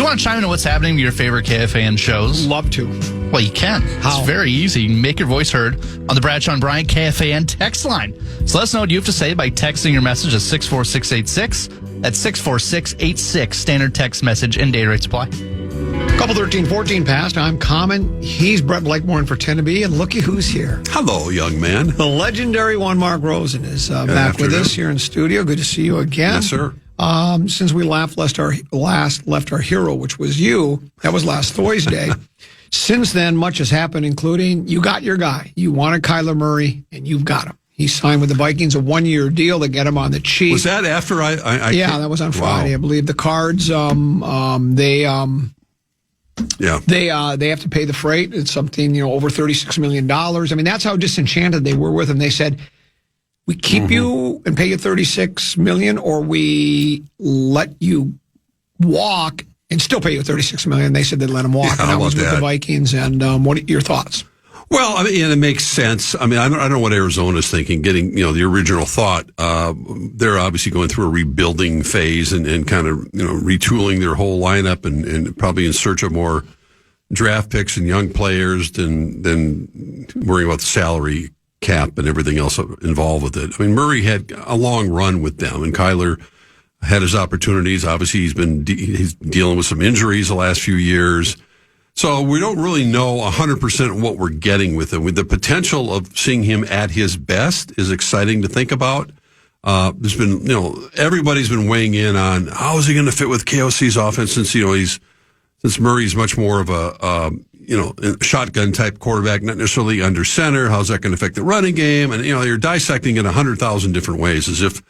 want to chime into what's happening to your favorite KFAN shows? Love to. Well, you can. How? It's very easy. You can make your voice heard on the Bradshaw and Bryant KFAN text line. So let us know what you have to say by texting your message at 64686. That's 64686. Standard text message and data rates apply. Couple 13-14 past. I'm Common. He's Brett Blakemore in for 10 to be, and looky who's here. Hello, young man. The legendary one, Mark Rosen, is back with us here in studio. Good to see you again. Yes, sir. Since we left our hero, which was you, that was last Thursday. Since then, much has happened, including you got your guy. You wanted Kyler Murray, and you've got him. He signed with the Vikings a 1-year deal to get him on the cheap. Was that after I that was on Friday, I believe. The Cards, they have to pay the freight. It's something, over $36 million. I mean, that's how disenchanted they were with him. They said, we keep you and pay you $36 million, or we let you walk and still pay you $36 million. They said they'd let him walk. Yeah, and that was with that? the Vikings. And what are your thoughts? Well, I mean, and it makes sense. I mean, I don't know what Arizona's thinking, getting, the original thought. They're obviously going through a rebuilding phase and kind of, retooling their whole lineup and probably in search of more draft picks and young players than worrying about the salary cap and everything else involved with it. I mean, Murray had a long run with them, and Kyler had his opportunities. Obviously, he's dealing with some injuries the last few years. So we don't really know 100% what we're getting with him. With the potential of seeing him at his best is exciting to think about. There's been, everybody's been weighing in on how is he going to fit with KOC's offense since Murray's much more of a shotgun type quarterback, not necessarily under center. How's that going to affect the running game? And you're dissecting it 100,000 different ways as if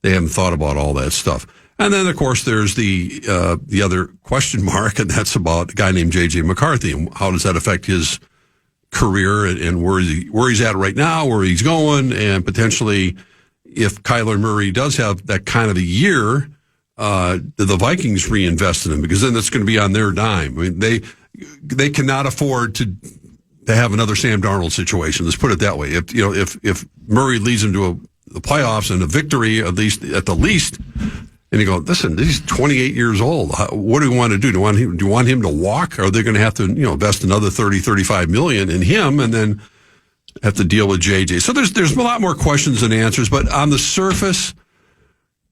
they haven't thought about all that stuff. And then, of course, there's the other question mark, and that's about a guy named J.J. McCarthy. And how does that affect his career and where he's at right now, where he's going, and potentially if Kyler Murray does have that kind of a year, the Vikings reinvest in him, because then that's going to be on their dime. I mean, they cannot afford to have another Sam Darnold situation. Let's put it that way. If Murray leads them to the playoffs and a victory, at the least. And you go, listen, he's 28 years old. What do we want to do? Do you want him to walk? Or are they going to have to, invest another $30-35 million in him and then have to deal with JJ? So there's a lot more questions than answers. But on the surface,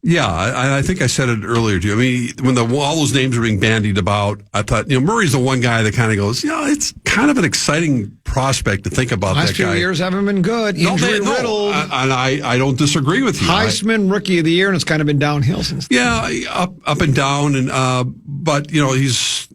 yeah, I think I said it earlier too. I mean, when all those names are being bandied about, I thought, Murray's the one guy that kind of goes, it's kind of an exciting prospect to think about. Last that guy. few years haven't been good. Injury riddled. And I don't disagree with you. Heisman Rookie of the Year, and it's kind of been downhill since then. Yeah, up and down, and but he's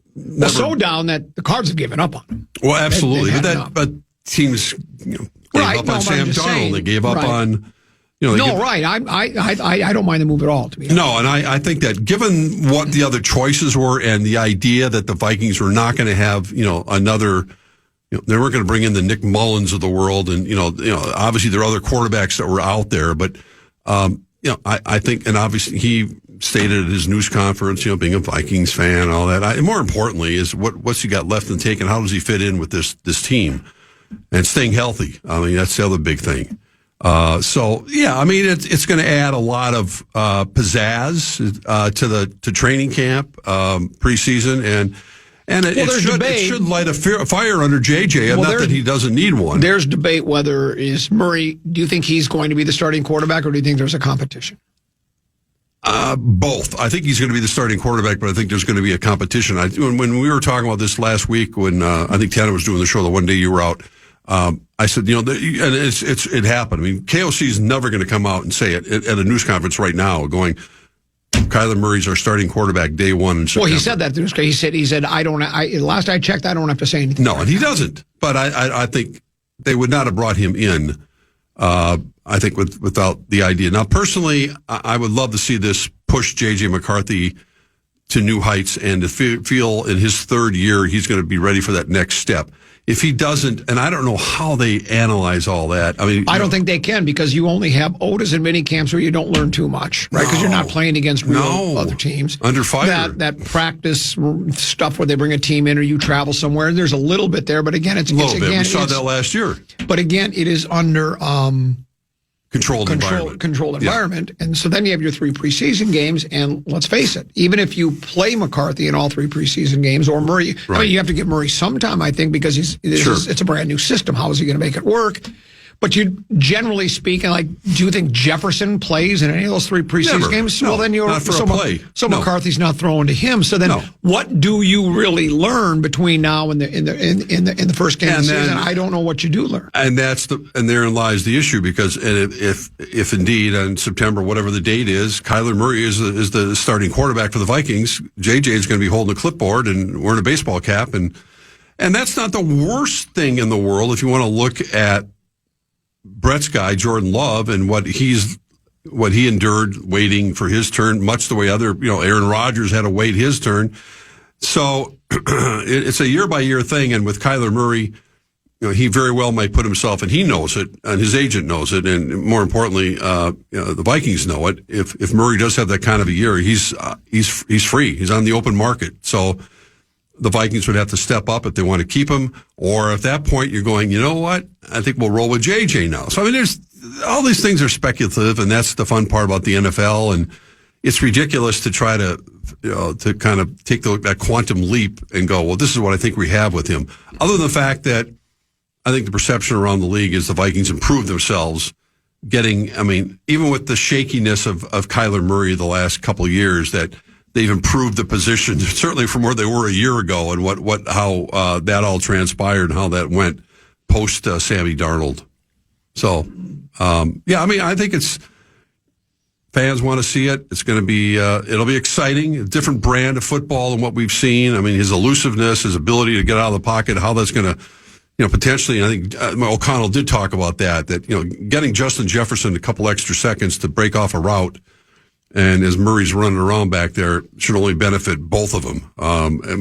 so down that the Cards have given up on him. Well, absolutely, but teams gave up on Sam Darnold. They gave up on. Right. I don't mind the move at all, to be honest. No, and I think that given what the other choices were and the idea that the Vikings were not going to have, another, they weren't going to bring in the Nick Mullins of the world, and obviously there are other quarterbacks that were out there, but I think, and obviously he stated at his news conference, being a Vikings fan and all that. And more importantly, is what's he got left in the tank, and how does he fit in with this team and staying healthy? I mean, that's the other big thing. It's going to add a lot of pizzazz to training camp preseason, and it should light a fire under JJ. And not that he doesn't need one. There's debate whether is Murray. Do you think he's going to be the starting quarterback, or do you think there's a competition? Both. I think he's going to be the starting quarterback, but I think there's going to be a competition. When we were talking about this last week, when I think Tanner was doing the show, the one day you were out. I said, and it happened. I mean, KOC is never going to come out and say it at a news conference right now, going, Kyler Murray's our starting quarterback day one in September. Well, he said that. He said, last I checked, I don't have to say anything. No, and he doesn't. But I think they would not have brought him in, I think, without the idea. Now, personally, I would love to see this push J.J. McCarthy to new heights and to feel in his third year he's going to be ready for that next step. If he doesn't, and I don't know how they analyze all that. I mean, I don't think they can, because you only have Otis and mini camps where you don't learn too much, right? Because you're not playing against real other teams. Under fire. That practice stuff where they bring a team in or you travel somewhere, there's a little bit there, but again, it's a little bit. We saw that last year. But again, it is under controlled environment. And so then you have your 3 preseason games, and let's face it, even if you play McCarthy in all 3 preseason games, or Murray, I mean, you have to give Murray some time, I think, because it's a brand new system. How is he going to make it work? But you, generally speaking, do you think Jefferson plays in any of those 3 preseason games? No, well, then not for a play. So McCarthy's not throwing to him. So then, what do you really learn between now and the first game of the season? I don't know what you do learn. And therein lies the issue, because if indeed on September, whatever the date is, Kyler Murray is the starting quarterback for the Vikings, JJ is going to be holding a clipboard and wearing a baseball cap, and that's not the worst thing in the world if you want to look at Brett's guy, Jordan Love, and what he endured waiting for his turn, much the way Aaron Rodgers had to wait his turn. So it's a year-by-year thing, and with Kyler Murray, he very well might put himself, and he knows it, and his agent knows it, and more importantly, the Vikings know it. If Murray does have that kind of a year, he's free. He's on the open market. So the Vikings would have to step up if they want to keep him, or at that point you're going, you know what? I think we'll roll with JJ now. So I mean, there's all these things are speculative, and that's the fun part about the NFL. And it's ridiculous to try to kind of take that quantum leap and go, well, this is what I think we have with him. Other than the fact that I think the perception around the league is the Vikings improved themselves, even with the shakiness of Kyler Murray the last couple of years, that they've improved the position, certainly from where they were a year ago, and how that all transpired and how that went post Sammy Darnold. So, I think fans want to see it. It's going to be, it'll be exciting, a different brand of football than what we've seen. I mean, his elusiveness, his ability to get out of the pocket, how that's going to, potentially, I think O'Connell did talk about that getting Justin Jefferson a couple extra seconds to break off a route, and as Murray's running around back there, should only benefit both of them.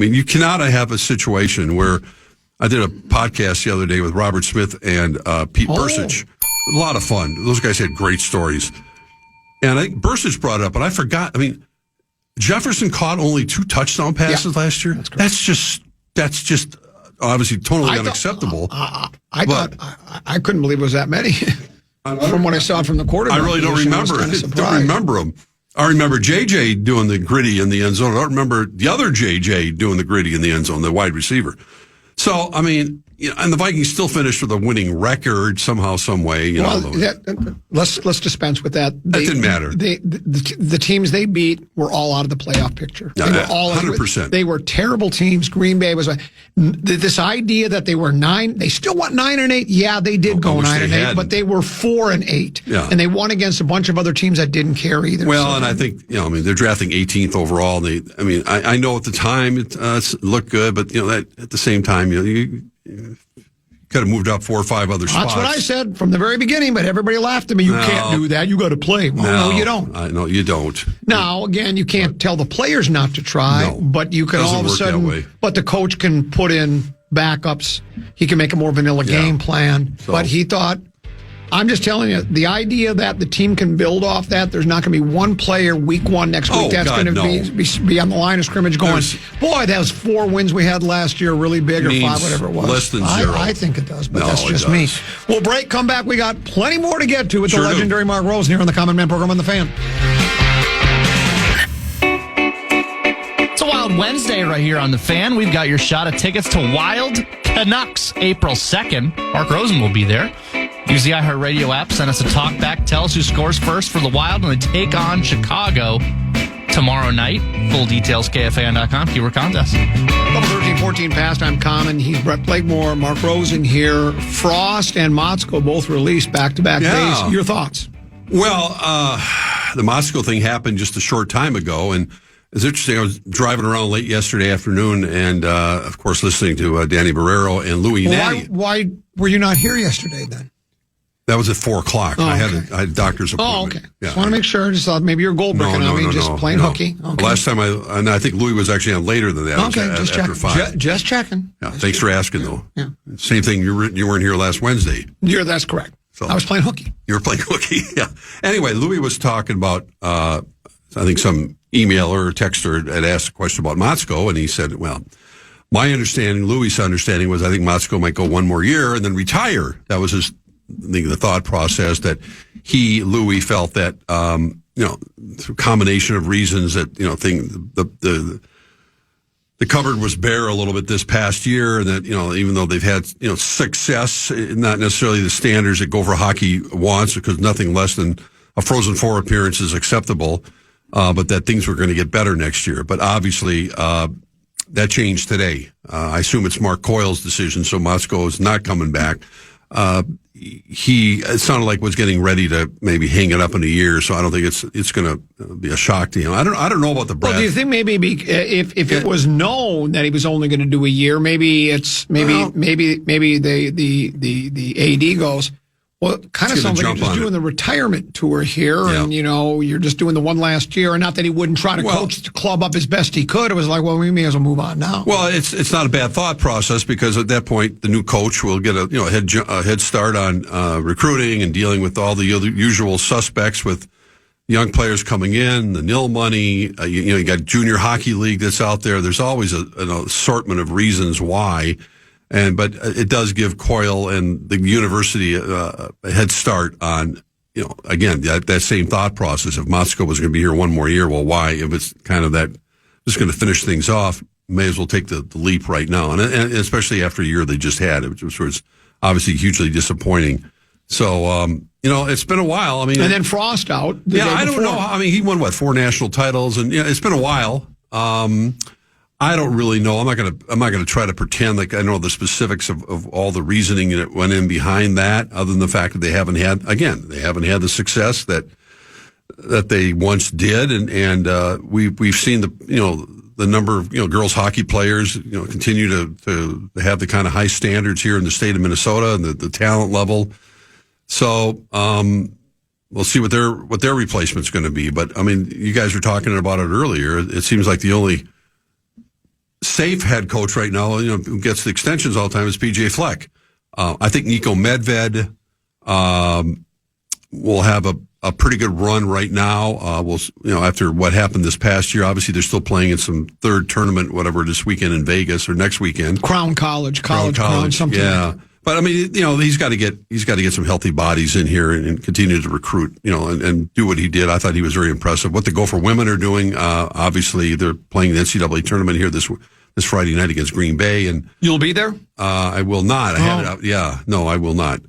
You cannot have a situation where I did a podcast the other day with Robert Smith and Pete Bursich. A lot of fun. Those guys had great stories. And I think Bursich brought it up, but I forgot. Jefferson caught only 2 touchdown passes last year. That's just obviously totally unacceptable. I couldn't believe it was that many. From what I saw from the quarterback. I really don't remember. I don't remember them. I remember JJ doing the gritty in the end zone. I don't remember the other JJ doing the gritty in the end zone, the wide receiver. So, and the Vikings still finished with a winning record somehow, some way. Let's dispense with that. That didn't matter. The teams they beat were all out of the playoff picture. They were all 100%. They were terrible teams. Green Bay was this idea that they were 9. They still went 9-8. Yeah, they did go 9-8, but they were 4-8. Yeah. And they won against a bunch of other teams that didn't care either. Well, and I think they're drafting 18th overall. I know at the time it looked good, but that at the same time you could have moved up 4 or 5 other spots. That's what I said from the very beginning, but everybody laughed at me. You can't do that. You got to play. Well, no, you don't. No, you don't. Now, again, you can't tell the players not to try, but you can all of a sudden, but the coach can put in backups. He can make a more vanilla game plan. So, but he thought, I'm just telling you, the idea that the team can build off that, there's not going to be one player week 1 next week that's going to be on the line of scrimmage going, boy, those 4 wins we had last year really big, or 5, whatever it was. Less than 0. I think it does, but that's just me. We'll break, come back. We got plenty more to get to with the legendary Mark Rosen here on the Common Man program on The Fan. It's a Wild Wednesday right here on The Fan. We've got your shot at tickets to Wild Canucks April 2nd. Mark Rosen will be there. Use the iHeartRadio app, send us a talk back, tell us who scores first for the Wild, and they take on Chicago tomorrow night. Full details, KFAN.com, keyword contest. 13-14 pastime common. He's Brett Blakemore, Mark Rosen here. Frost and Motzko both released back-to-back days. Your thoughts? Well, the Motzko thing happened just a short time ago, and it's interesting. I was driving around late yesterday afternoon and, of course, listening to Danny Barrero and Louis Natty. Why were you not here yesterday then? That was at 4:00. I had a doctor's appointment. Oh, okay. Yeah. Just want to make sure. Just thought maybe you're gold bricking on me, just plain hooky. Okay. Last time and I think Louis was actually on later than that. Okay, just checking. After 5. Just checking. Yeah, thanks for asking, though. Yeah. Same thing. You weren't here last Wednesday. That's correct. So I was playing hooky. You were playing hooky. Yeah. Anyway, Louis was talking about. I think some emailer or texter had asked a question about Motzko, and he said, "Well, my understanding, Louis' understanding was I think Motzko might go 1 more year and then retire." That was the thought process, that Louis felt that, through a combination of reasons that, the cupboard was bare a little bit this past year, and that, even though they've had, success, not necessarily the standards that Gopher hockey wants, because nothing less than a Frozen Four appearance is acceptable, but that things were going to get better next year. But obviously, that changed today. I assume it's Mark Coyle's decision, so Motzko is not coming back. It sounded like was getting ready to maybe hang it up in a year, so I don't think it's going to be a shock to him. I don't know about the Brad. Well, do you think maybe if it was known that he was only going to do a year, maybe the AD goes, well, it kind of sounds like you're just doing the retirement tour here, and you're just doing the one last year, and not that he wouldn't try to coach the club up as best he could. It was like, well, we may as well move on now. Well, it's not a bad thought process, because at that point the new coach will get a head start on recruiting and dealing with all the other usual suspects with young players coming in, the nil money. You got junior hockey league that's out there. There's always an assortment of reasons why. But it does give Coyle and the university a head start on, again, that same thought process. If Motzko was going to be here one more year, well, why? If it's kind of that, just going to finish things off, may as well take the leap right now. And especially after a year they just had, which was obviously hugely disappointing. So, it's been a while. I mean, and then Frost out. I don't know. I mean, he won 4 national titles, and it's been a while. I don't really know. I'm not going to try to pretend like I know the specifics of all the reasoning that went in behind that, other than the fact that they haven't had the success that they once did, and we've seen the number of girls hockey players continue to have the kind of high standards here in the state of Minnesota, and the talent level. So we'll see what their replacement's going to be. But I mean, you guys were talking about it earlier. It seems like the only safe head coach right now, who gets the extensions all the time, is PJ Fleck. I think Nico Medved will have a pretty good run right now. After what happened this past year, obviously they're still playing in some third tournament, whatever, this weekend in Vegas or next weekend. Crown College, something. Yeah. Like that. But I mean, he's got to get some healthy bodies in here and continue to recruit, and do what he did. I thought he was very impressive. What the Gopher women are doing, obviously they're playing the NCAA tournament here this Friday night against Green Bay, and you'll be there. I will not. I have it out. Yeah, no, I will not.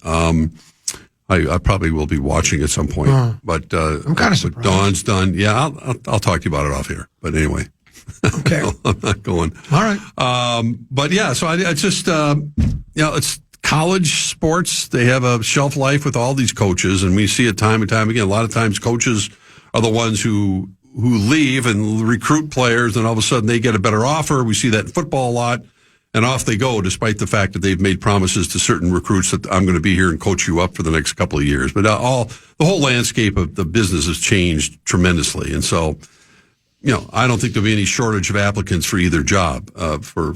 I probably will be watching at some point, but I'm kind of surprised. Dawn's done. Yeah, I'll talk to you about it off here. But anyway, okay, I'm not going. All right. But yeah, so I just it's college sports. They have a shelf life with all these coaches, and we see it time and time again. A lot of times, coaches are the ones who leave and recruit players, and all of a sudden they get a better offer. We see that in football a lot, and off they go, despite the fact that they've made promises to certain recruits that I'm going to be here and coach you up for the next couple of years. But the whole landscape of the business has changed tremendously, and so I don't think there'll be any shortage of applicants for either job. Go for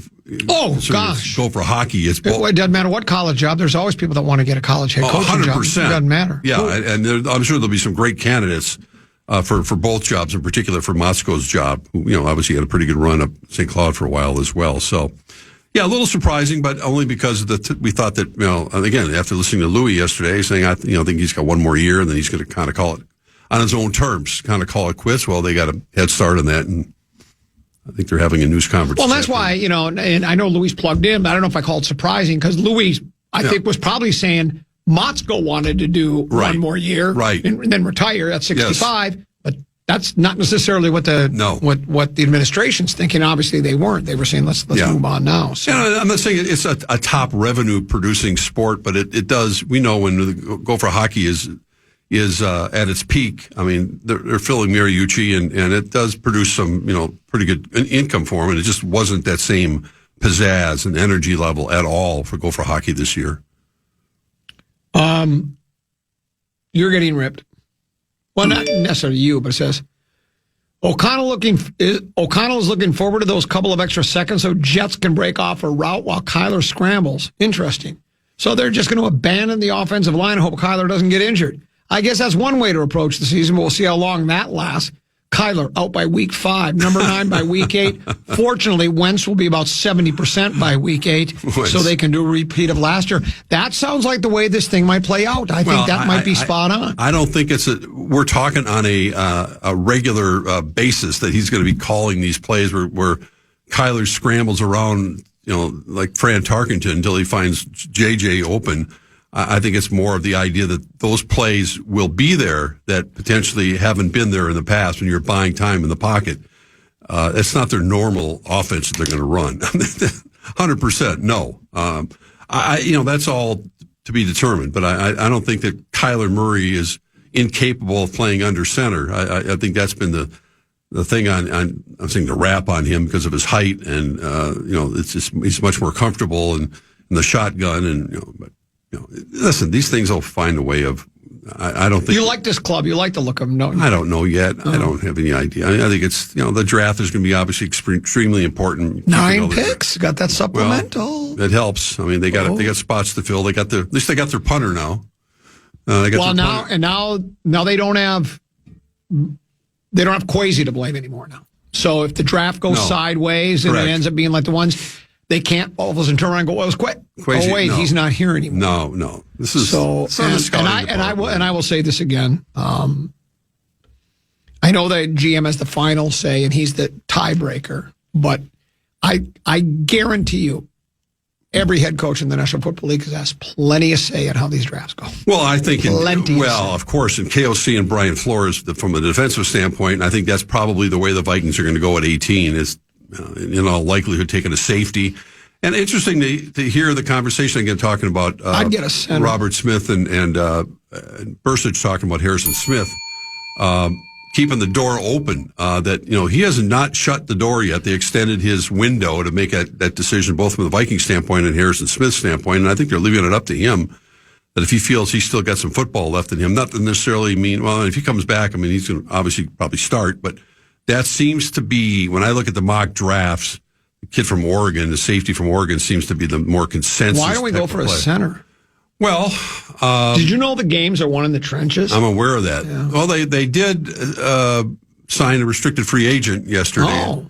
hockey. It doesn't matter what college job. There's always people that want to get a college head coaching 100%. job. It doesn't matter. Yeah, and I'm sure there'll be some great candidates for both jobs, in particular for Motzko's job, who obviously had a pretty good run up St. Cloud for a while as well. So, yeah, a little surprising, but only because we thought that again, after listening to Louis yesterday saying I think he's got one more year and then he's going to kind of call it on his own terms, kind of call it quits. Well, they got a head start on that, and I think they're having a news conference. Well, that's why, and I know Louis plugged in, but I don't know if I call it surprising, because Louis, I think, was probably saying Motzko wanted to do one more year, and then retire at 65. Yes. But that's not necessarily what what the administration's thinking. Obviously, they weren't. They were saying let's move on now. So. I'm not saying it's a top revenue producing sport, but it does. We know when the Gopher hockey is at its peak. I mean, they're filling Mariucci, and it does produce some pretty good income for them. And it just wasn't that same pizzazz and energy level at all for Gopher hockey this year. You're getting ripped. Well, not necessarily you, but it says O'Connell is looking forward to those couple of extra seconds so Jets can break off a route while Kyler scrambles. Interesting. So they're just going to abandon the offensive line and hope Kyler doesn't get injured. I guess that's one way to approach the season, but we'll see how long that lasts. Kyler out by week 5. Number 9 by week 8. Fortunately, Wentz will be about 70% by week 8, so they can do a repeat of last year. That sounds like the way this thing might play out. I think that might be spot on. I don't think we're talking on a regular basis that he's going to be calling these plays where Kyler scrambles around, like Fran Tarkenton until he finds JJ open. I think it's more of the idea that those plays will be there that potentially haven't been there in the past when you're buying time in the pocket. It's not their normal offense that they're going to run. 100% no. That's all to be determined. But I don't think that Kyler Murray is incapable of playing under center. I think that's been the thing I'm saying the rap on him because of his height and it's just he's much more comfortable in the shotgun and listen, these things will find a way of. I don't think you like this club. You like the look of them, don't you? I don't know yet. I don't have any idea. I think it's the draft is going to be obviously extremely important. 9 picks. Got that supplemental. It helps. I mean, they got spots to fill. At least they got their punter now. Now they don't have Kwesi to blame anymore now. So if the draft goes sideways and it ends up being like the ones. They can't all of a sudden turn around and go, well, it was Kwesi. Oh, wait, he's not here anymore. No. This is and I will say this again. I know that GM has the final say and he's the tiebreaker, but I guarantee you every head coach in the National Football League has plenty of say in how these drafts go. Well, I think of course, in KOC and Brian Flores, from a defensive standpoint, I think that's probably the way the Vikings are going to go at 18 is in all likelihood taking a safety. And interesting to hear the conversation again talking about I'd get a center. Robert Smith and Bursich talking about Harrison Smith keeping the door open. That he has not shut the door yet. They extended his window to make that decision, both from the Viking standpoint and Harrison Smith's standpoint. And I think they're leaving it up to him that if he feels he's still got some football left in him, not to necessarily mean if he comes back, he's going to obviously probably start, but. That seems to be, when I look at the mock drafts, the kid from Oregon, the safety from Oregon seems to be the more consensus. Why don't we go for a center? Well, did you know the games are won in the trenches? I'm aware of that. Yeah. Well, they did sign a restricted free agent yesterday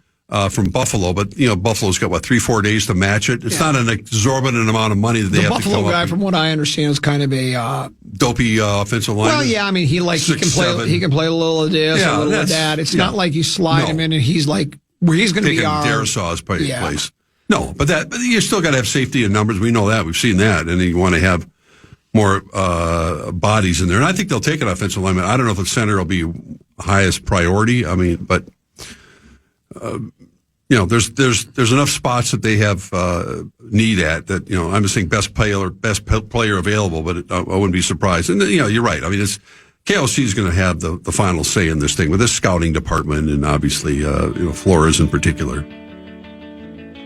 from Buffalo, but Buffalo's got 3-4 days to match it. It's not an exorbitant amount of money that they have Buffalo to come guy, from what I understand, is kind of a dopey offensive lineman. Well, yeah, he can play a little of this, a little of that. It's not like you slide him in and he's like where he's going to be our Daresaw's place. No, but you still got to have safety in numbers. We know that. We've seen that, and you want to have more bodies in there. And I think they'll take an offensive lineman. I don't know if the center will be highest priority. But. There's enough spots that they have need at that. I'm just saying best player available, but I wouldn't be surprised. And you're right. It's KLC is going to have the final say in this thing with this scouting department and obviously Flores in particular.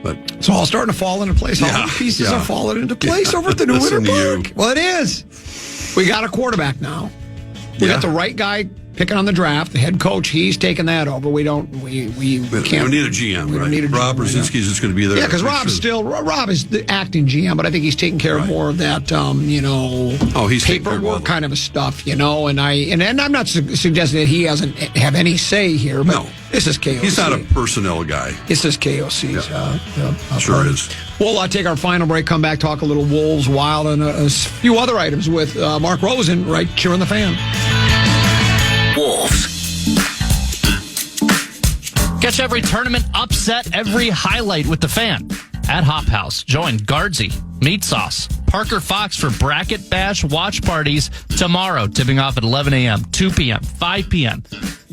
But it's all starting to fall into place. All the pieces are falling into place over at the New Winter Park. Well, it is. We got a quarterback now. We got the right guy. Picking on the draft, the head coach, he's taking that over. We can't. We don't need a GM, right? Rob Brzezinski's just going to be there. Yeah, because Rob is the acting GM, but I think he's taking care of more of that, he's paperwork kind of stuff, And I'm not suggesting that he doesn't have any say here, but this is KOC. He's not a personnel guy. This is KOC's. Sure is. We'll take our final break, come back, talk a little Wolves, Wild, and a few other items with Mark Rosen right here on the Fan. Wolves. Catch every tournament upset, every highlight with the Fan at Hop House. Join Guardsy, Meat Sauce, Parker Fox for Bracket Bash watch parties tomorrow, tipping off at 11 a.m., 2 p.m., 5 p.m.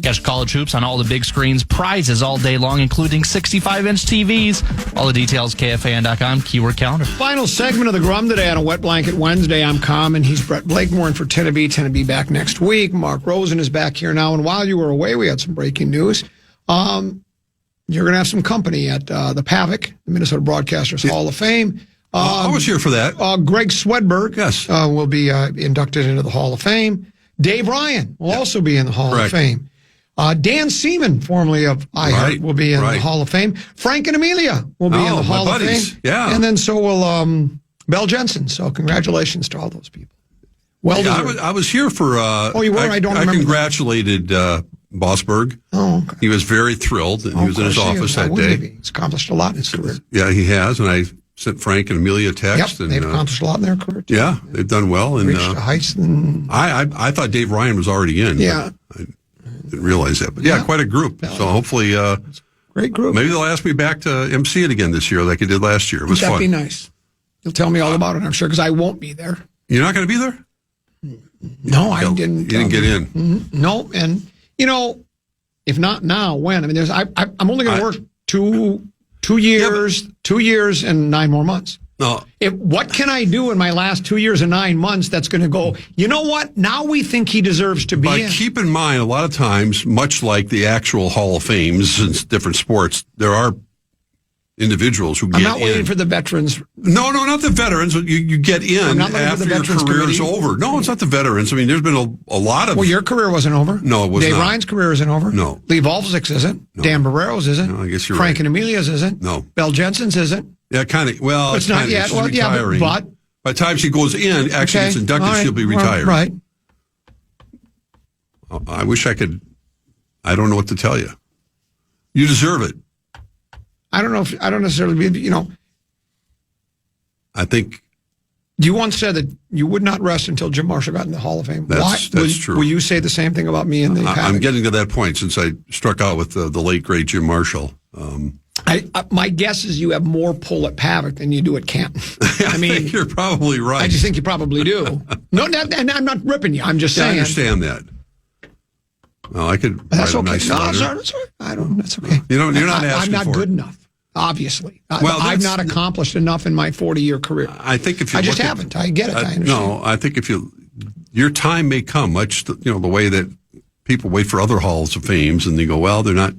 Catch college hoops on all the big screens, prizes all day long, including 65-inch TVs. All the details, KFAN.com, keyword calendar. Final segment of the Grum today on a Wet Blanket Wednesday. I'm Common. He's Brett Blakemore in for Tennessee back next week. Mark Rosen is back here now. And while you were away, we had some breaking news. You're going to have some company at the PAVIC, the Minnesota Broadcasters Hall of Fame. I was here for that. Greg Swedberg will be inducted into the Hall of Fame. Dave Ryan will also be in the Hall of Fame. Dan Seaman, formerly of iHeart, will be in the Hall of Fame. Frank and Amelia will be in the Hall of Fame. Yeah. And then so will Bell Jensen. So congratulations to all those people. Well deserved. I was here for... you were? I don't remember. I congratulated Bossberg. Oh, okay. He was very thrilled, and he was in his office that day. He's accomplished a lot in his career. Yeah, he has, and I sent Frank and Amelia a text. Yep, and they've accomplished a lot in their career, too. Yeah, they've done well. And reached heights. And I thought Dave Ryan was already in. Yeah. I didn't realize that. But, quite a group. Yeah. So hopefully great group. Maybe they'll ask me back to MC it again this year like I did last year. It was That'd fun. be nice. You'll tell me all about it, I'm sure, because I won't be there. You're not going to be there? No, I didn't. You didn't get in? No, and, if not now, when? I mean, I'm only going to work two years and 9 more months. No. What can I do in my last 2 years and 9 months that's going to go, you know what? Now we think he deserves to be in. But keep in mind, a lot of times, much like the actual Hall of Fames in different sports, there are individuals who get in. I'm not waiting for the veterans. No, not the veterans. You get in after your career is over. No, it's not the veterans. I mean, there's been a lot of... Well, your career wasn't over. No, it was Dave not. Ryan's career isn't over. No. Lee Volzik's isn't. No. Dan Barrero's isn't. No, I guess you're Frank right. and Amelia's isn't. No. Belle Jensen's isn't. Yeah, kind of. Well, it's not yet. She's Well, retiring. yeah, but by the time she goes in, actually gets inducted, right. she'll be retired. Right. I wish I could. I don't know what to tell you. You deserve it. I don't know if I don't necessarily be. I think you once said that you would not rest until Jim Marshall got in the Hall of Fame. That's true. Will you say the same thing about me and the? I'm getting to that point since I struck out with the late great Jim Marshall. My guess is you have more pull at Pavic than you do at Canton. I mean, you're probably right. I just think you probably do. No, and I'm not ripping you. I'm just saying. I understand that. Well, I could. That's write okay. a nice No, letter. sorry. I don't. That's okay. You're not asking I'm not for good it. enough. Obviously, well, I've not accomplished enough in my 40-year career. I think if you I just haven't. I get it. I understand. No, I think if your time may come, much the way that people wait for other halls of fames, and they go, well, they're not.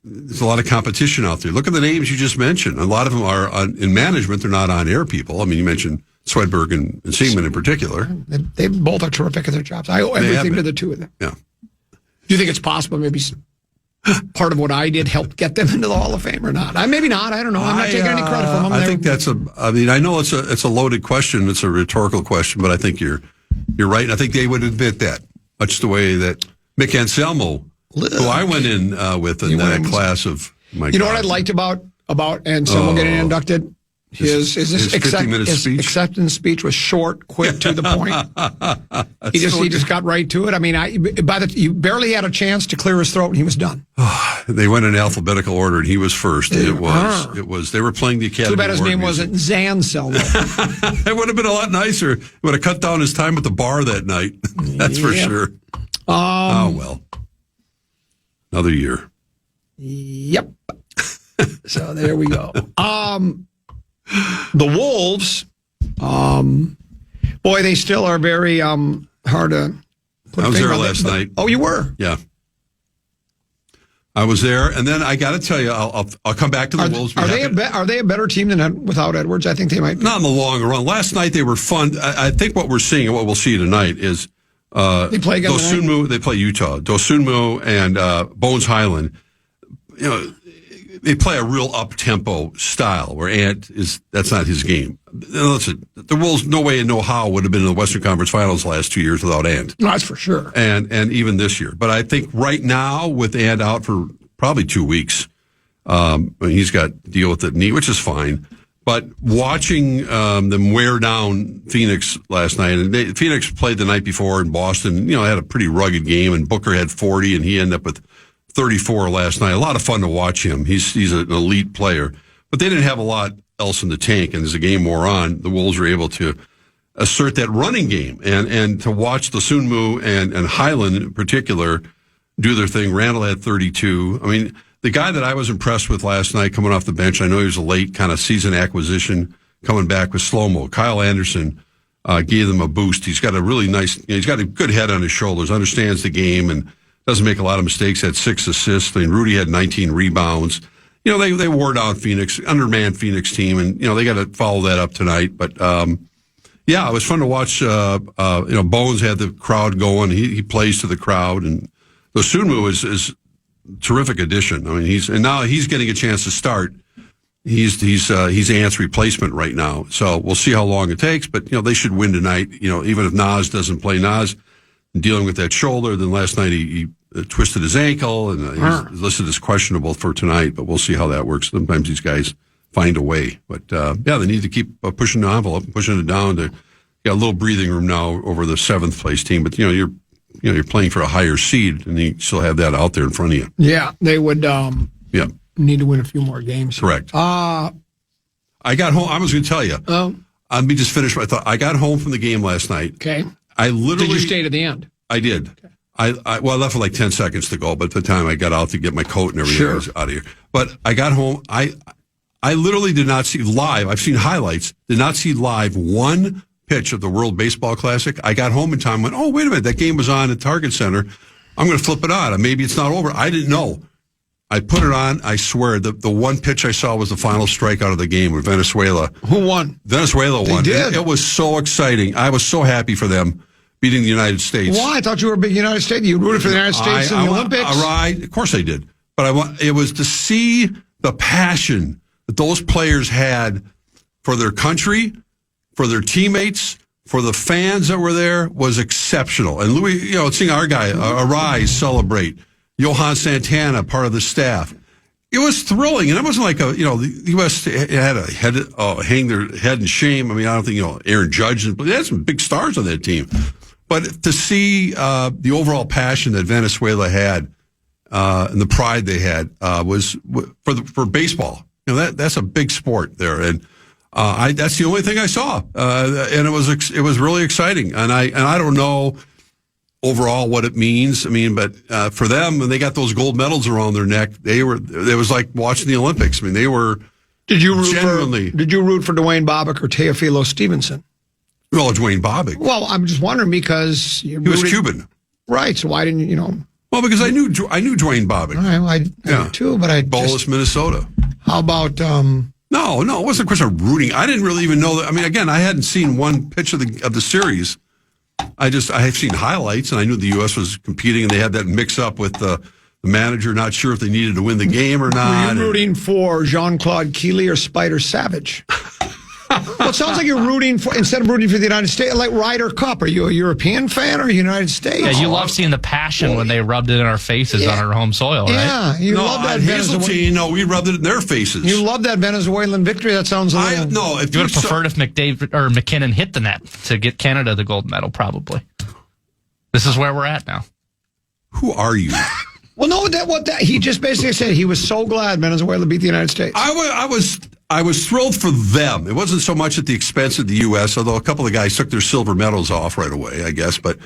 There's a lot of competition out there. Look at the names you just mentioned. A lot of them are in management. They're not on-air people. I mean, you mentioned Swedberg and Seaman in particular. They both are terrific at their jobs. I owe everything to the two of them. Yeah. Do you think it's possible maybe part of what I did helped get them into the Hall of Fame or not? Maybe not. I don't know. I'm not taking any credit from them. I think I know it's a loaded question. It's a rhetorical question, but I think you're right. And I think they would admit that, much the way that Mick Anselmo, who I went in with in that class of my You know what I liked about Anselmo getting inducted? His 50-minute speech? acceptance speech was short, quick, to the point. he just got right to it. I mean, you barely had a chance to clear his throat, and he was done. They went in alphabetical order, and he was first. It was. They were playing the Academy. Too bad his Award name music. wasn't Zanselmo. It would have been a lot nicer. It would have cut down his time at the bar that night. That's for sure. Oh well, another year. Yep. So there we go. The Wolves, boy, they still are very hard to put. I was there last night. Oh, you were? Yeah, I was there, and then I got to tell you, I'll come back to the Wolves. Are they a better team than without Edwards? I think they might be. Not in the long run. Last night they were fun. I think what we're seeing and what we'll see tonight is they play again Dosunmu. They play Utah. Dosunmu and Bones Highland. They play a real up-tempo style where that's not his game. Listen, the Wolves, no way and no how would have been in the Western Conference Finals the last 2 years without Ant. No, that's for sure. And even this year. But I think right now, with Ant out for probably 2 weeks, he's got to deal with the knee, which is fine. But watching them wear down Phoenix last night, and Phoenix played the night before in Boston, had a pretty rugged game, and Booker had 40, and he ended up with 34 last night. A lot of fun to watch him. He's an elite player. But they didn't have a lot else in the tank, and as the game wore on, the Wolves were able to assert that running game. And to watch the Sunmu and Highland in particular do their thing. Randall had 32. I mean, the guy that I was impressed with last night coming off the bench, I know he was a late kind of season acquisition coming back with slow-mo. Kyle Anderson gave them a boost. He's got a really nice, he's got a good head on his shoulders, understands the game, and doesn't make a lot of mistakes, had 6 assists. I mean, Rudy had 19 rebounds. They wore down Phoenix, undermanned Phoenix team, and, they got to follow that up tonight. But, it was fun to watch. Bones had the crowd going. He plays to the crowd, and Sunmu is a terrific addition. I mean, now he's getting a chance to start. He's Ant's replacement right now. So we'll see how long it takes, but, they should win tonight. Even if Nas doesn't play, Nas dealing with that shoulder. Then last night he twisted his ankle, and he's listed as questionable for tonight. But we'll see how that works. Sometimes these guys find a way. But they need to keep pushing the envelope, pushing it down to get a little breathing room now over the 7th place team. But you're playing for a higher seed, and you still have that out there in front of you. Yeah, they would. Need to win a few more games. Correct. I got home. I was going to tell you. Let me just finish my thought. I got home from the game last night. Okay. I literally. Did you stay to the end? I did. Okay. I left with like 10 seconds to go, but by the time I got out to get my coat and everything, I was out of here. But I got home. I literally did not see live. I've seen highlights. Did not see live one pitch of the World Baseball Classic. I got home in time. Went, oh, wait a minute, that game was on at Target Center. I'm going to flip it on. Maybe it's not over. I didn't know. I put it on. I swear, the one pitch I saw was the final strikeout of the game with Venezuela. Who won? Venezuela won. They did. It was so exciting. I was so happy for them beating the United States. Why? I thought you were a big United States. You rooted for the United States in the Olympics. Right. Of course I did. But it was to see the passion that those players had for their country, for their teammates, for the fans that were there was exceptional. And Louis, seeing our guy, Arise, celebrate. Johan Santana, part of the staff. It was thrilling. And it wasn't like the U.S. had to hang their head in shame. I mean, I don't think, Aaron Judge, they had some big stars on that team. But to see the overall passion that Venezuela had and the pride they had was for baseball. That's a big sport there, and that's the only thing I saw, and it was really exciting. And I don't know overall what it means. I mean, but for them, when they got those gold medals around their neck, it was like watching the Olympics. I mean, they were. Did you root for Dwayne Bobbitt or Teofilo Stevenson? Well, Dwayne Bobbitt. Well, I'm just wondering because he was Cuban, right? So why didn't you? Well, because I knew Dwayne Bobbitt. All right, I did too, but Bolus, Minnesota. How about? No, it wasn't a question of rooting. I didn't really even know that. I mean, again, I hadn't seen one pitch of the series. I have seen highlights, and I knew the U.S. was competing, and they had that mix up with the manager, not sure if they needed to win the game or not. Were you rooting for Jean-Claude Keely or Spider Savage? Well, it sounds like you're rooting for, instead of rooting for the United States, like Ryder Cup. Are you a European fan or United States? Yeah, you love seeing the passion when they rubbed it in our faces on our home soil, right? Yeah, you love that Hazeltine. We rubbed it in their faces. You love that Venezuelan victory. That sounds a little. No, if you would have preferred if McKinnon hit the net to get Canada the gold medal, probably. This is where we're at now. Who are you? Well, no, he just basically said he was so glad Venezuela beat the United States. I was thrilled for them. It wasn't so much at the expense of the U.S., although a couple of guys took their silver medals off right away, I guess. But,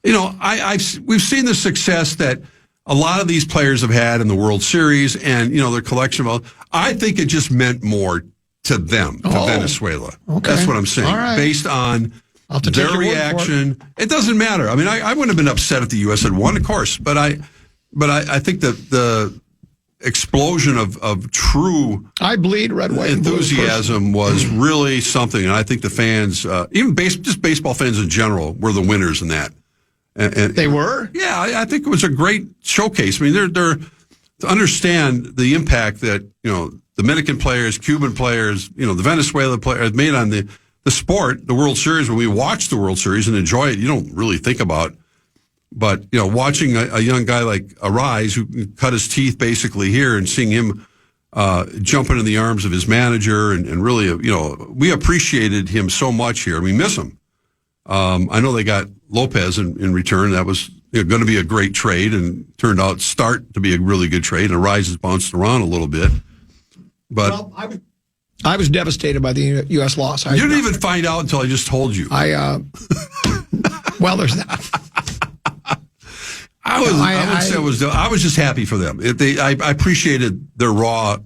we've seen the success that a lot of these players have had in the World Series and, their collection of. I think it just meant more to them, to Venezuela. Okay. That's what I'm saying. Right. Based on their reaction. It doesn't matter. I mean, I wouldn't have been upset if the U.S. had won, of course, but I think that the explosion of true I bleed red, white, enthusiasm was really something, and I think the fans, even just baseball fans in general, were the winners in that. And they were? Yeah, I think it was a great showcase. I mean, they're to understand the impact that Dominican players, Cuban players, the Venezuela players made on the sport, the World Series. When we watch the World Series and enjoy it, you don't really think about. But, watching a young guy like Arise, who cut his teeth basically here, and seeing him jump into the arms of his manager and really, we appreciated him so much here. We miss him. I know they got Lopez in return. That was going to be a great trade and turned out to be a really good trade. And Arise has bounced around a little bit. But I was devastated by the U.S. loss. You didn't even find out until I just told you. Well, there's that. I was just happy for them. I appreciated their raw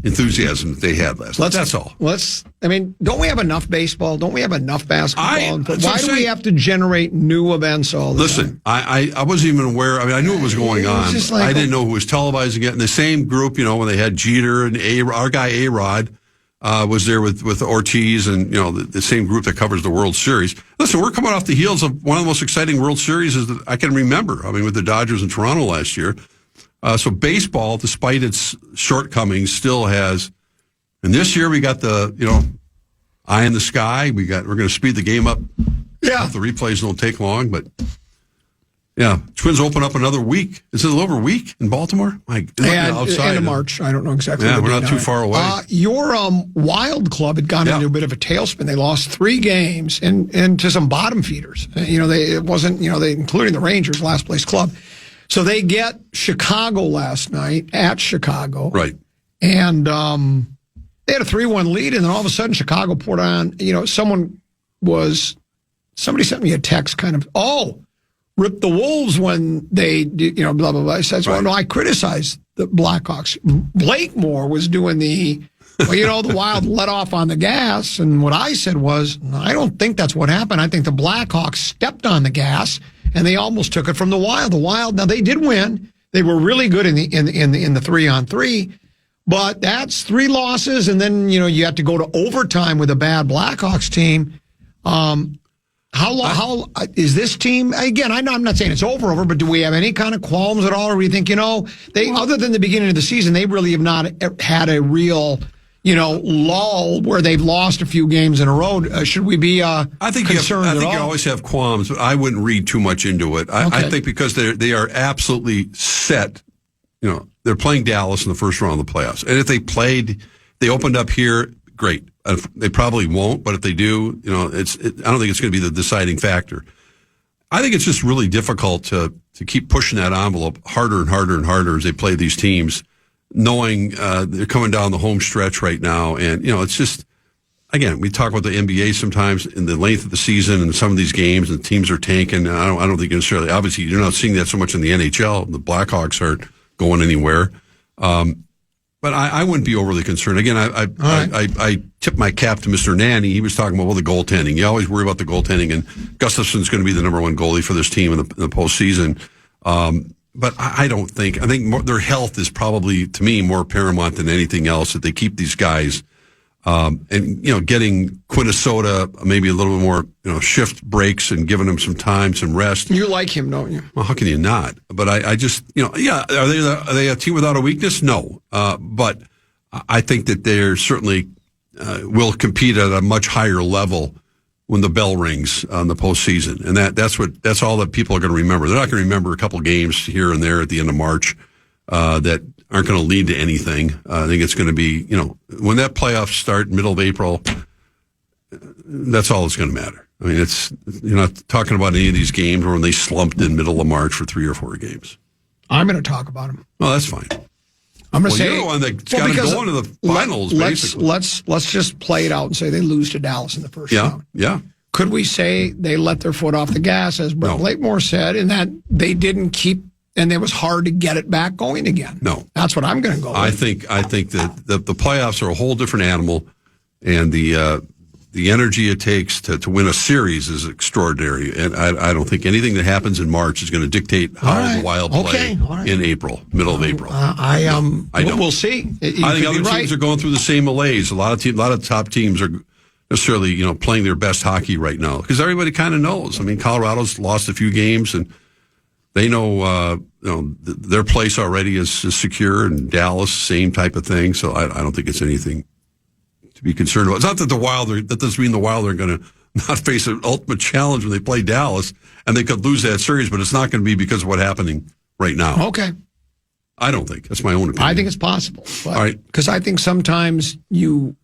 enthusiasm that they had last night. That's all. Don't we have enough baseball? Don't we have enough basketball? Why do we have to generate new events all the time? I wasn't even aware. I mean, I knew it was going on. I didn't know who was televising it. And the same group, when they had Jeter and our guy A-Rod was there with Ortiz and, the same group that covers the World Series. Listen, we're coming off the heels of one of the most exciting World Series that I can remember. I mean, with the Dodgers in Toronto last year. So baseball, despite its shortcomings, still has. And this year we got the, eye in the sky. We're going to speed the game up. Yeah. The replays don't take long, but Yeah, Twins open up another week. Is it a little over a week in Baltimore? Outside end of March. I don't know exactly. Yeah, we're not too far away. Your Wild Club had gone into a bit of a tailspin. They lost 3 games and to some bottom feeders. It wasn't including the Rangers, last place club. So they get Chicago last night at Chicago, right? And they had a 3-1 lead, and then all of a sudden Chicago poured on. Somebody sent me a text, kind of, ripped the Wolves when they did, blah, blah, blah. I said, well, no, I criticized the Blackhawks. Blakemore was doing the Wild let off on the gas. And what I said was, I don't think that's what happened. I think the Blackhawks stepped on the gas and they almost took it from the Wild. The Wild, now they did win. They were really good in the 3-on-3, but that's 3 losses. And then, you have to go to overtime with a bad Blackhawks team. How is this team? Again, I'm not saying it's over, but do we have any kind of qualms at all? Or we think, other than the beginning of the season, they really have not had a real, lull where they've lost a few games in a row. Should we be concerned I think you always have qualms, but I wouldn't read too much into it. I think because they are absolutely set. They're playing Dallas in the first round of the playoffs. And if they opened up here, great. They probably won't, but if they do, I don't think it's going to be the deciding factor. I think it's just really difficult to keep pushing that envelope harder and harder and harder as they play these teams, knowing they're coming down the home stretch right now. And, it's just, again, we talk about the NBA sometimes in the length of the season and some of these games and teams are tanking. I don't think necessarily, obviously, you're not seeing that so much in the NHL. The Blackhawks aren't going anywhere. But I wouldn't be overly concerned. Again, I tip my cap to Mr. Nanny. He was talking about the goaltending. You always worry about the goaltending, and Gustafson's going to be the number 1 goalie for this team in the postseason. But I think their health is probably, to me, more paramount than anything else, that they keep these guys. Getting Quinnesota maybe a little bit more, shift breaks and giving them some time, some rest. You like him, don't you? Well, how can you not? But I just, are they a team without a weakness? No. But I think that they're certainly will compete at a much higher level when the bell rings on the postseason. And that's all that people are going to remember. They're not going to remember a couple games here and there at the end of March that aren't going to lead to anything. I think it's going to be, when that playoffs start middle of April, that's all that's going to matter. I mean, you're not talking about any of these games where when they slumped in middle of March for 3 or 4 games. I'm going to talk about them. Well, that's fine. I'm going to say you're the one that's got to go into the finals. Let's just play it out and say they lose to Dallas in the first round. Yeah. Could we say they let their foot off the gas, as Brett Blakemore said, and that they didn't keep? And it was hard to get it back going again. No, that's what I'm going to go with. I think that the playoffs are a whole different animal, and the energy it takes to win a series is extraordinary. And I don't think anything that happens in March is going to dictate how the Wild play in April, middle of April. I don't. We'll see. I think other teams are going through the same malaise. A lot of top teams are necessarily playing their best hockey right now because everybody kind of knows. I mean, Colorado's lost a few games and. They know, their place already is secure, and Dallas, same type of thing. So I don't think it's anything to be concerned about. It's not that that doesn't mean the Wild are going to not face an ultimate challenge when they play Dallas, and they could lose that series, but it's not going to be because of what's happening right now. Okay. I don't think. That's my own opinion. I think it's possible. All right. Because I think sometimes you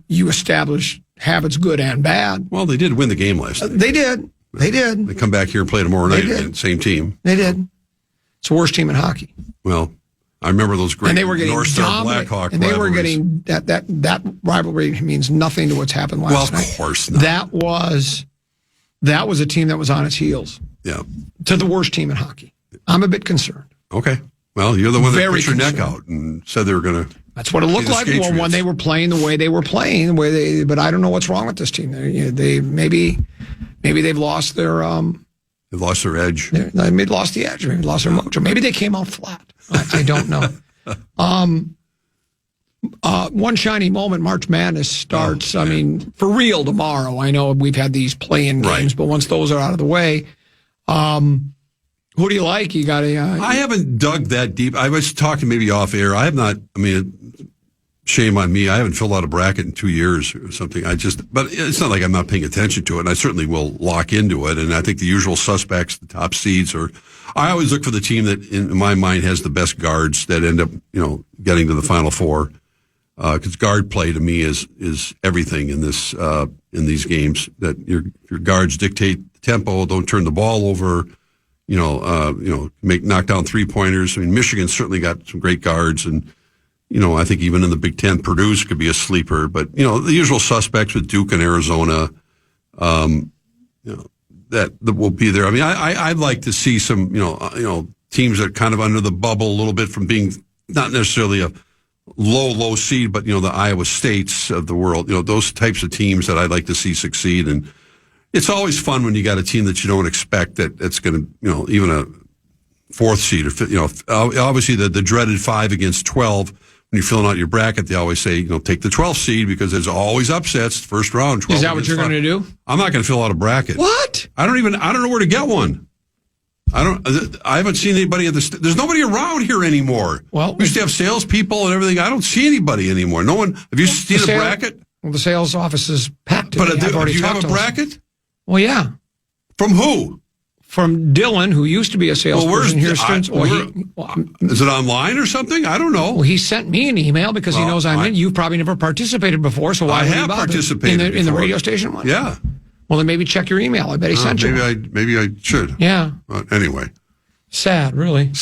establish habits, good and bad. Well, they did win the game last night. They did. They come back here and play tomorrow night again. Same team. They did. It's the worst team in hockey. Well, I remember those great North Star Blackhawk and they were getting that rivalry means nothing to what's happened last night. Well, of course not. That was a team that was on its heels. Yeah. To the worst team in hockey. I'm a bit concerned. Okay. Well, you're the one that put your neck out and said they were going to. That's what it looked like when they were playing the way they were playing. But I don't know what's wrong with this team. They maybe they've lost their. They've lost their edge. Maybe lost the edge. Maybe lost their mojo. Maybe they came out flat. I don't know. One shiny moment. March Madness starts. I mean, for real tomorrow. I know we've had these play-in games, but once those are out of the way, who do you like? You got I haven't dug that deep. I was talking maybe off air. I have not. I mean, shame on me. I haven't filled out a bracket in 2 years or something. But it's not like I'm not paying attention to it. And I certainly will lock into it. And I think the usual suspects, the top seeds, I always look for the team that, in my mind, has the best guards that end up, getting to the Final Four. Because guard play to me is everything in these games. That your guards dictate the tempo, don't turn the ball over. Knock down 3-pointers. I mean, Michigan's certainly got some great guards, and I think even in the Big Ten, Purdue's could be a sleeper. But the usual suspects with Duke and Arizona, that will be there. I mean, I'd like to see some teams that are kind of under the bubble a little bit from being not necessarily a low seed, but the Iowa States of the world. Those types of teams that I'd like to see succeed. And it's always fun when you got a team that you don't expect that's going to, even a fourth seed, or obviously the dreaded 5 against 12. When you're filling out your bracket, they always say, take the 12th seed because there's always upsets. First round, 12. Is that what you're going to do? I'm not going to fill out a bracket. What? I don't know where to get one. I haven't seen anybody at there's nobody around here anymore. Well, we used to have salespeople and everything. I don't see anybody anymore. No one. Have you seen a bracket? Well, the sales office is packed. But do you have a bracket? Well, yeah. From who? From Dylan, who used to be a salesperson here. Is it online or something? I don't know. Well, he sent me an email because he knows I'm in. You've probably never participated before, so why would you bother? I have participated in the radio station one? Yeah. Well, then maybe check your email. I bet he sent you. Maybe I should. Yeah. Anyway. Sad, really.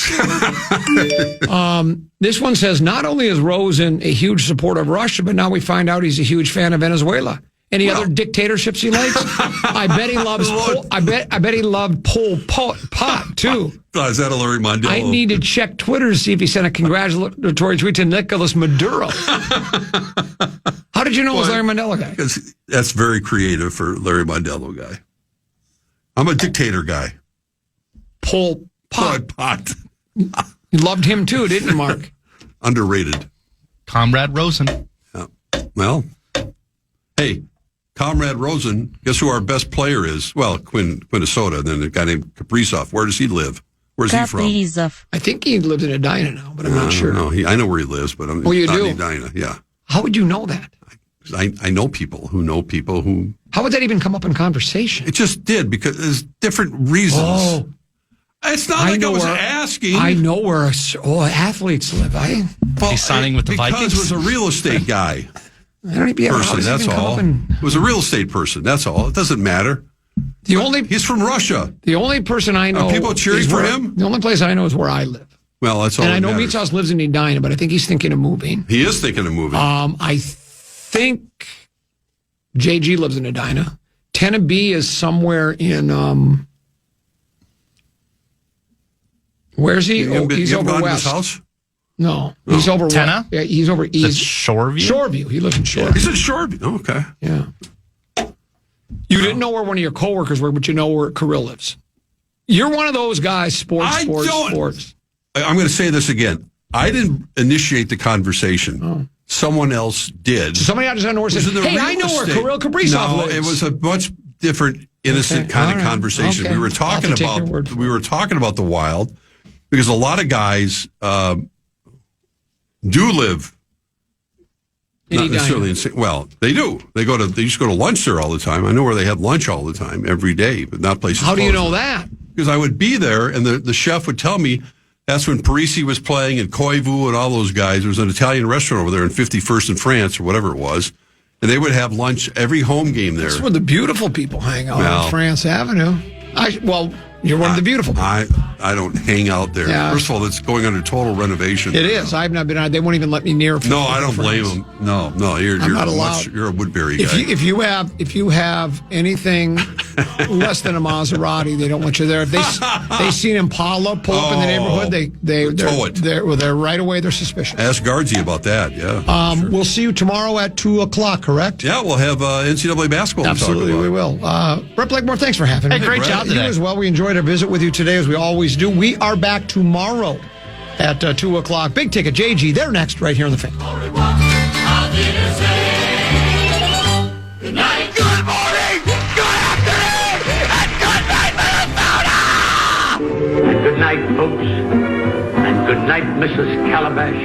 This one says, not only is Rosen a huge supporter of Russia, but now we find out he's a huge fan of Venezuela. Any other dictatorships he likes? I bet he loves. I bet he loved Pol Pot too. Is that a Larry Mondello? I need to check Twitter to see if he sent a congratulatory tweet to Nicolas Maduro. How did you know it was Larry Mondello guy? Because that's very creative for Larry Mondello guy. I'm a dictator guy. Pol Pot. You loved him too, didn't you, Mark? Underrated. Comrade Rosen. Yeah. Well, hey. Comrade Rosen, guess who our best player is? Well, Minnesota, and then a guy named Kaprizov. Where does he live? Where's he from? I think he lives in Edina now, but I'm not sure. No, I know where he lives, but I'm not in Edina. Yeah. How would you know that? I know people who. How would that even come up in conversation? It just did because there's different reasons. Oh. It's not like I was asking. I know where athletes live. He's signing with the Vikes. Because it was a real estate guy. Person, that's all. It was a real estate person. That's all. It doesn't matter. He's from Russia. The only person I know. Are people cheering for him? The only place I know is where I live. Well, that's all. And I know Meats House lives in Edina, but I think he's thinking of moving. He is thinking of moving. I think JG lives in Edina. Tennessee is somewhere in. Where's he? He's over west. His house? No, he's over. Tenna? Yeah, he's over east. Shoreview? Shoreview. He lives in Shoreview. He's in Shoreview. Oh, okay. Yeah. You didn't know where one of your coworkers were, but you know where Kirill lives. You're one of those guys, sports. I'm going to say this again. I didn't initiate the conversation. Oh. Someone else did. So somebody out of nowhere said, hey, I know where Kirill Kaprizov lives. No, it was a much different, innocent kind of conversation. Okay. We were talking about the Wild because a lot of guys do live not necessarily they do. They used to go to lunch there all the time. I know where they had lunch all the time, every day, but not places. How do you know that? Because I would be there, and the chef would tell me that's when Parisi was playing and Koivu and all those guys. There was an Italian restaurant over there in 51st in France or whatever it was, and they would have lunch every home game there. That's where the beautiful people hang out on France Avenue. You're one of the beautiful people. I don't hang out there. Yeah. First of all, it's going under total renovation. It is. I've not been on. They won't even let me near. No, I don't blame them. No, you're not allowed. You're a Woodbury guy. If you have anything less than a Maserati, they don't want you there. If they see an Impala pull up in the neighborhood, they're right away. They're suspicious. Ask Guardsy about that. Yeah. Sure. We'll see you tomorrow at 2:00. Correct? Yeah, we'll have NCAA basketball. Absolutely, we will. Brett Blakemore, thanks for having me. Hey, great job today. You as well. We enjoyed our visit with you today, as we always do. We are back tomorrow at 2:00. Big Ticket, JG, they're next right here on The Fan. Good night, good morning, good afternoon, and good night, Minnesota! And good night, folks. And good night, Mrs. Calabash,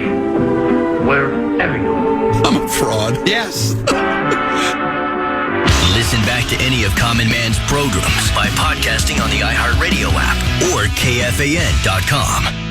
wherever you are. fraud. Yes. Listen back to any of Common Man's programs by podcasting on the iHeartRadio app or KFAN.com.